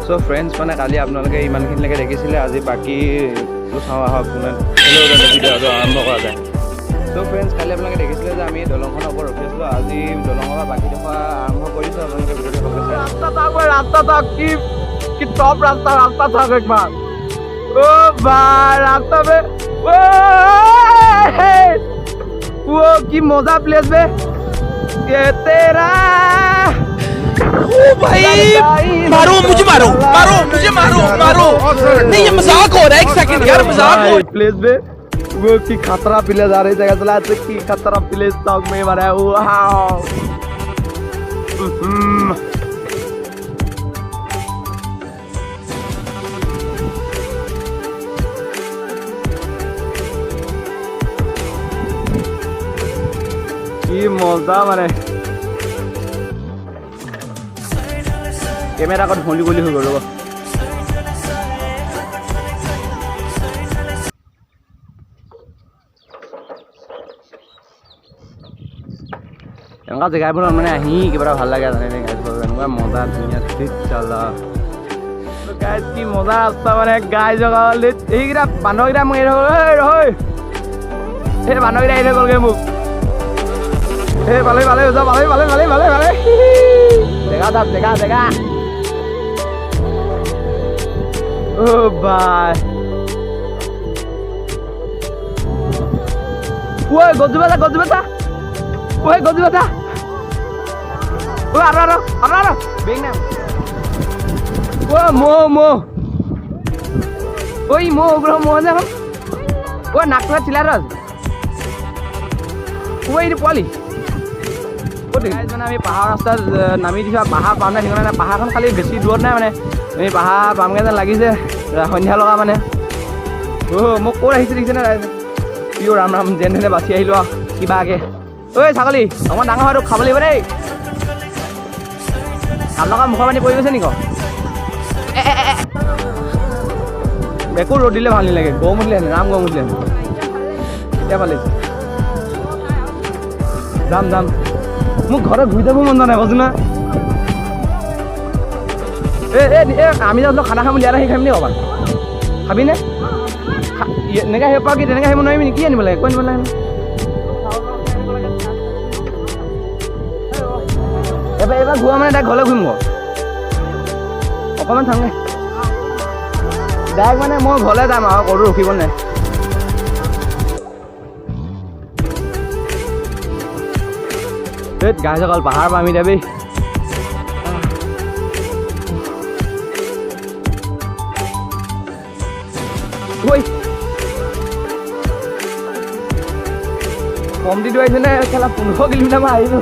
so friends মানে কালি আপোনালোকে ইমানখিনিলৈকে দেখিছিলে আজি বাকী চাওঁ আহক ভিডিঅ'টো আৰম্ভ কৰা যায় সো ফ্ৰেণ্ডছ কালি আপোনালোকে দেখিছিলে যে আমি দলংখনৰ ওপৰত ৰখি আছিলোঁ আজি দলঙৰ বাকী ডোখৰ আৰম্ভ কৰিছোঁ আপোনালোকে ভিডিঅ'টো ভালকৈ रास्ता कि टॉप रास्ता था एक बार ओ भाई रास्ता में वो की मजा प्लेस में ये तेरा ओ भाई मारो मुझे मारो नहीं ये मजाक हो रहा है एक सेकंड यार मजाक हो प्लेस में वो की खतरा प्लेस आ रही जगह चला की खतरा प्लेस टॉक में मारा है वाओ কি মজা মানে কেমেৰা কত ভলি হৈ গ'ল ৰ'ব এনেকুৱা জেগাবোৰত মানে আহি কিবা ভাল লাগে জানে এনেকুৱা মজা ধুনীয়া ঠিক চালা গাইজ কি মজা ৰাস্তা মানে গাই জগা এইকেইটা বান্দৰকেইটা মোক এৰি ৰৈ সেই বান্দৰকেইটা এৰি গ'লগৈ মোক ভালে জেগা ও ভাই ঐ গজুবা ঐ আৰু বেগ না ঐ মো যে ঐ নাকটোৱে চিলাই ৰ ঐ এইটো পোৱালি মানে আমি পাহাৰ ৰাস্তাত নামি দিছোঁ পাহাৰ পাম নাই ঠিকনা নাই পাহাৰখন খালি বেছি দূৰত নাই মানে আমি পাহাৰ পামগৈ যেন লাগিছে সন্ধিয়া লগা মানে মোক ক'ত আহিছে দেখিছেনে পিঅ' ৰাম যেন তেনে বাচি আহিলোঁ আৰু কিবাকৈ ঐ ছাগলী অকণমান ডাঙৰ হয়তো খাব লাগিব দেই আপোনালোকৰ মুখৰ পানী পৰি গৈছে নেকি একো ৰ'দ দিলে ভাল নালাগে গৰম উঠিলেহেঁতেন ৰাম গৰম উঠিলেহেঁতেন এতিয়া পালে যাম মোক ঘৰত ঘূৰি যাব মন যোৱা নাই কৈছোঁ না আমি যাওঁ খানা খাম বুলি ইয়াত আহি খাম নি অকণমান খাবিনে এনেকৈ আহিব পাৰ কি তেনেকৈ আহিব নোৱাৰিবি নি কি আনিব লাগে কৈ আনিব লাগে এইবাৰ ঘূৰা মানে ডাইৰেক্ট ঘৰলৈ ঘূৰিম অকণমান থামগৈ ডাইৰেক্ট মানে মই ঘৰলৈ যাম আৰু ক'তো ৰখিব নাই গাই সকল পাহাৰ পামি দেবি কমটিটো আহিছে নে খেলা 15 কিলোমিটাৰ মান আহিলোঁ